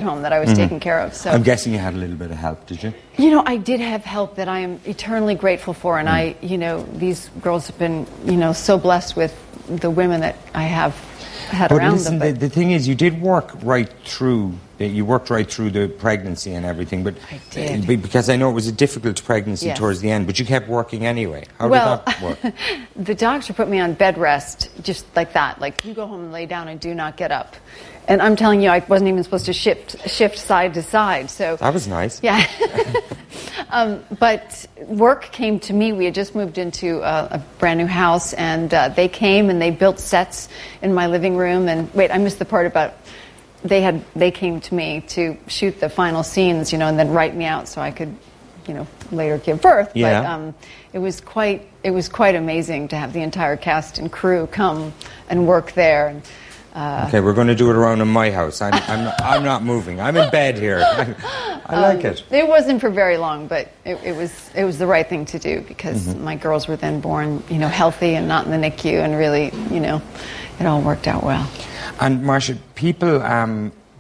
home that I was taking care of. So I'm guessing you had a little bit of help, did you? You know, I did have help that I am eternally grateful for, and I, you know, these girls have been, you know, so blessed with the women that I have had around them. But the thing is, you did work right through. You worked right through the pregnancy and everything, but I did. Because I know it was a difficult pregnancy Yes. towards the end, but you kept working anyway. How Well, did that work? the doctor put me on bed rest, just like that. Like, you go home and lay down and do not get up. And I'm telling you, I wasn't even supposed to shift side to side. So That was nice. yeah. But work came to me. We had just moved into a brand new house, and they came and they built sets in my living room. And wait, I missed the part about they came to me to shoot the final scenes, you know, and then write me out so I could, you know, later give birth. Yeah. But it was quite amazing to have the entire cast and crew come and work there. And, Okay, we're going to do it around in my house. I'm not moving. I'm in bed here. I like it. It wasn't for very long, but it was the right thing to do because my girls were then born, you know, healthy and not in the NICU, and really, you know, it all worked out well. And Marcia, people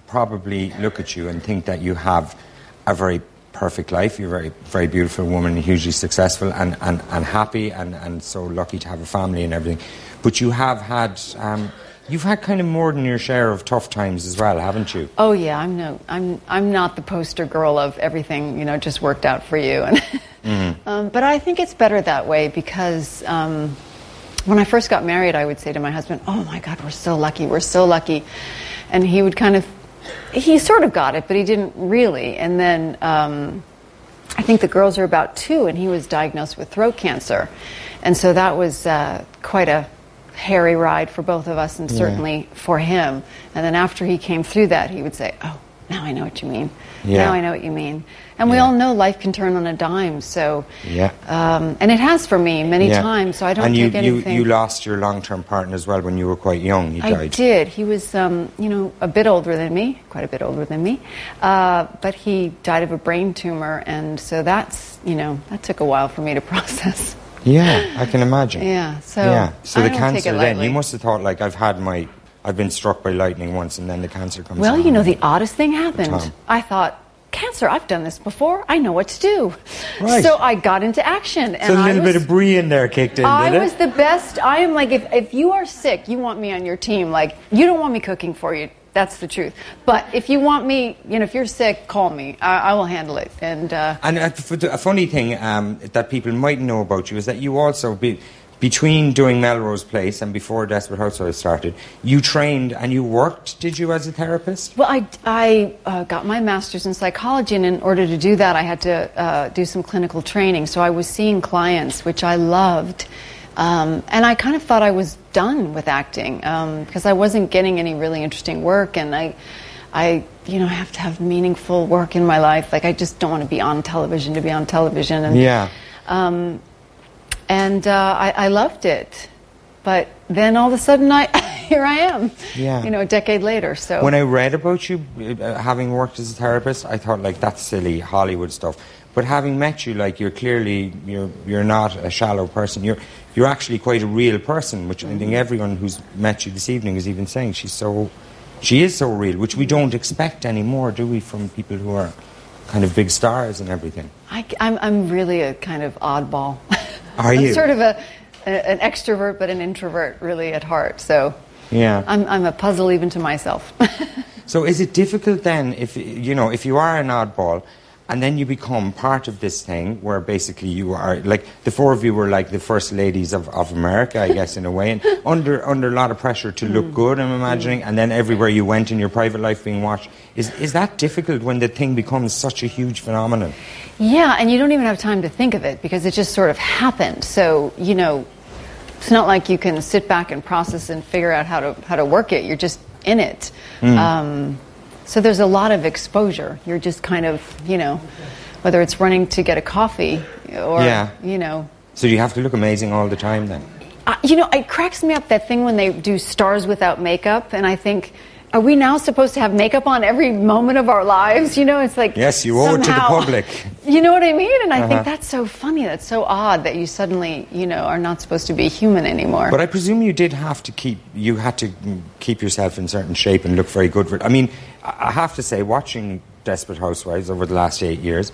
probably look at you and think that you have a very perfect life. You're a very, very beautiful woman, hugely successful and happy, and so lucky to have a family and everything. But you have had you've had kind of more than your share of tough times as well, haven't you? Oh yeah, I'm not the poster girl of everything, you know, just worked out for you. And but I think it's better that way because when I first got married, I would say to my husband, "Oh my God, we're so lucky," and he would he sort of got it, but he didn't really. And then I think the girls are about 2, and he was diagnosed with throat cancer, and so that was quite a hairy ride for both of us, and certainly for him. And then after he came through that, he would say, "Oh, now I know what you mean. Now I know what you mean." And we all know life can turn on a dime. So, and it has for me many times. So I don't take anything. And you lost your long-term partner as well when you were quite young. He died. I did. He was, you know, a bit older than me, quite a bit older than me. But he died of a brain tumor, and so that's, you know, that took a while for me to process. Yeah, I can imagine. Yeah, so so I the don't cancer take it then, lightly. you must have thought, like, I've been struck by lightning once, and then the cancer comes Well, along. you know, the oddest thing happened. Tom. I thought, cancer, I've done this before. I know what to do. Right. So I got into action. And So a little bit of brie in there kicked in, I did it? was the best. I am like, if you are sick, you want me on your team. Like, you don't want me cooking for you. That's the truth. But if you want me, you know, if you're sick, call me. I will handle it. And a funny thing that people might know about you is that you also, between doing Melrose Place and before Desperate Housewives started, you trained and you worked, did you, as a therapist? Well, I got my master's in psychology, and in order to do that, I had to do some clinical training. So I was seeing clients, which I loved. And I kind of thought I was done with acting because I wasn't getting any really interesting work, and I you know, have to have meaningful work in my life. Like, I just don't want to be on television to be on television. And, I loved it. But then all of a sudden, here I am, you know, a decade later. So when I read about you having worked as a therapist, I thought, like, that's silly Hollywood stuff. But having met you, like, you're not a shallow person. You're actually quite a real person, which I think everyone who's met you this evening is even saying she is so real, which we don't expect anymore, do we, from people who are kind of big stars and everything? I'm really a kind of oddball. Are you? I'm sort of an extrovert, but an introvert, really, at heart. So yeah, I'm a puzzle even to myself. So is it difficult then, if you are an oddball, and then you become part of this thing where basically you are, like, the four of you were like the first ladies of America, I guess, in a way, and under a lot of pressure to look good, I'm imagining, and then everywhere you went in your private life being watched. Is that difficult when the thing becomes such a huge phenomenon? Yeah, and you don't even have time to think of it because it just sort of happened. So, you know, it's not like you can sit back and process and figure out how to work it. You're just in it. So there's a lot of exposure. You're just kind of, you know, whether it's running to get a coffee or, you know. So you have to look amazing all the time then? You know, it cracks me up, that thing when they do stars without makeup, and I think, are we now supposed to have makeup on every moment of our lives? You know, it's like, yes, you owe it to the public. You know what I mean? And I think that's so funny. That's so odd that you suddenly, you know, are not supposed to be human anymore. But I presume you had to keep yourself in certain shape and look very good for it. I mean, I have to say, watching Desperate Housewives over the last 8 years,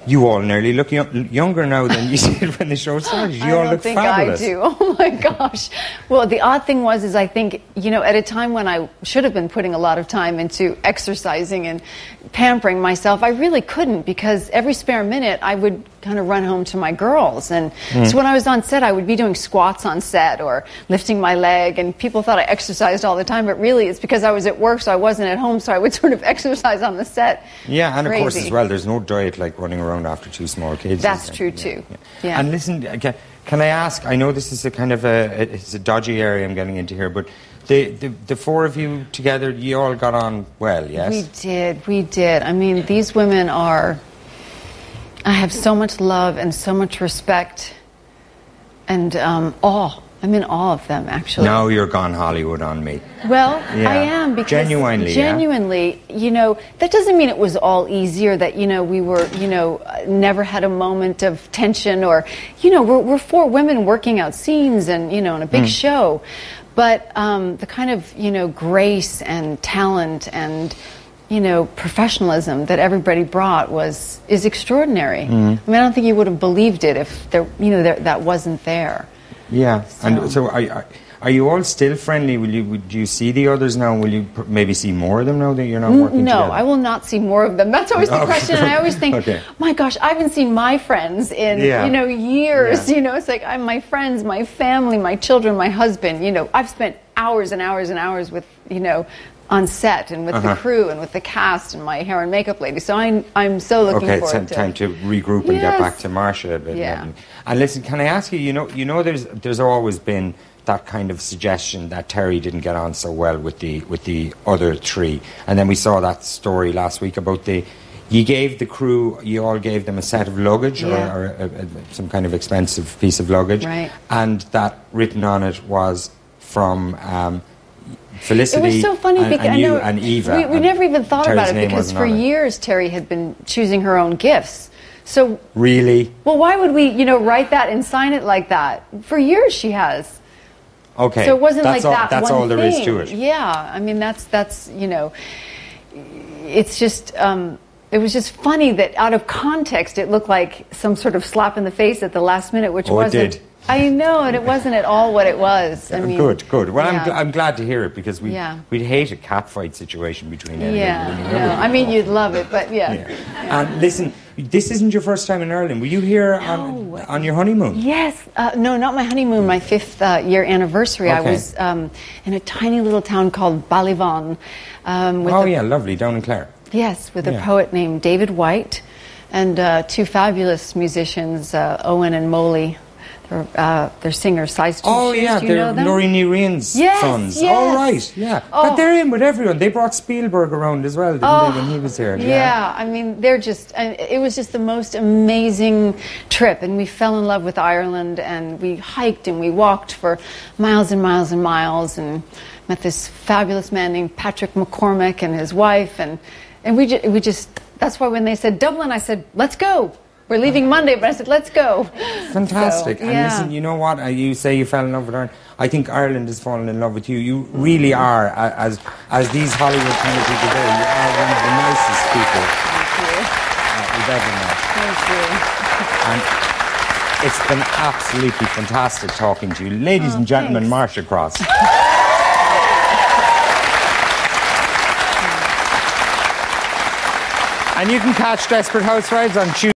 you all nearly look younger now than you did when the show started. You all look fabulous. I do. Oh my gosh. Well, the odd thing was I think, at a time when I should have been putting a lot of time into exercising and pampering myself, I really couldn't, because every spare minute I would kind of run home to my girls. And so when I was on set, I would be doing squats on set or lifting my leg, and people thought I exercised all the time, but really it's because I was at work, so I wasn't at home, so I would sort of exercise on the set. Yeah, and of course as well, there's no diet like running around after 2 small kids. That's true too. Yeah. And listen, can I ask, I know this is a kind of it's a dodgy area I'm getting into here, but the 4 of you together, you all got on well, yes? We did. I mean, these women I have so much love and so much respect and awe. I'm in awe of them, actually. Now you're gone Hollywood on me. Well, yeah. I am, because genuinely, that doesn't mean it was all easy, or that, we were, never had a moment of tension, or, we're 4 women working out scenes and, in a big show. But the kind of, grace and talent and, professionalism that everybody brought is extraordinary. I mean, I don't think you would have believed it if that wasn't there. Yeah, and so are you all still friendly? Would you see the others now? Will you maybe see more of them now that you're not working together? No, I will not see more of them. That's always the question, and I always think, my gosh, I haven't seen my friends in years. Yeah. It's like my friends, my family, my children, my husband. I've spent hours and hours and hours with on set and with the crew and with the cast and my hair and makeup lady. So I'm so looking forward to it. Okay, it's time to regroup and get back to Marcia a bit. Yeah. And listen, can I ask you, there's always been that kind of suggestion that Terry didn't get on so well with the other 3. And then we saw that story last week about you gave the crew, you all gave them a set of luggage or some kind of expensive piece of luggage. Right. And that written on it was from Felicity. It was so funny and Eva. We never even thought Terry's about it, because for years Terry had been choosing her own gifts. So really? Well, why would we, write that and sign it like that? For years she has. Okay. So it wasn't that's like all, that that's one all there thing. is to it. Yeah, I mean that's it's just it was just funny that out of context it looked like some sort of slap in the face at the last minute, which wasn't. It did. I know, and it wasn't at all what it was. I mean, good. Well, I'm glad to hear it, because we'd hate a catfight situation between them. I mean, you'd love it, but And listen, this isn't your first time in Ireland. Were you here on your honeymoon? Yes. No, not my honeymoon. My 5th year anniversary. Okay. I was in a tiny little town called Ballyvaughan. Lovely, down in Clare. Yes, with a poet named David White and 2 fabulous musicians, Owen and Molly. They're singers, size 2 Oh, shoes. yeah, Do you know they're them? Noreen Niren's sons. Yes. Oh, right, yeah. Oh. But they're in with everyone. They brought Spielberg around as well, didn't they, when he was here? Yeah, I mean, it was just the most amazing trip. And we fell in love with Ireland, and we hiked and we walked for miles and miles and miles, and met this fabulous man named Patrick McCormick and his wife. And we just, that's why when they said Dublin, I said, let's go. We're leaving Monday, but I said, let's go. Fantastic. And listen, you know what? You say you fell in love with Ireland. I think Ireland has fallen in love with you. You really are, as these Hollywood kind of people do, you are one of the nicest people we've ever met. Thank you. And it's been absolutely fantastic talking to you. Ladies and gentlemen, thanks. Marcia Cross. And you can catch Desperate Housewives on Tuesday.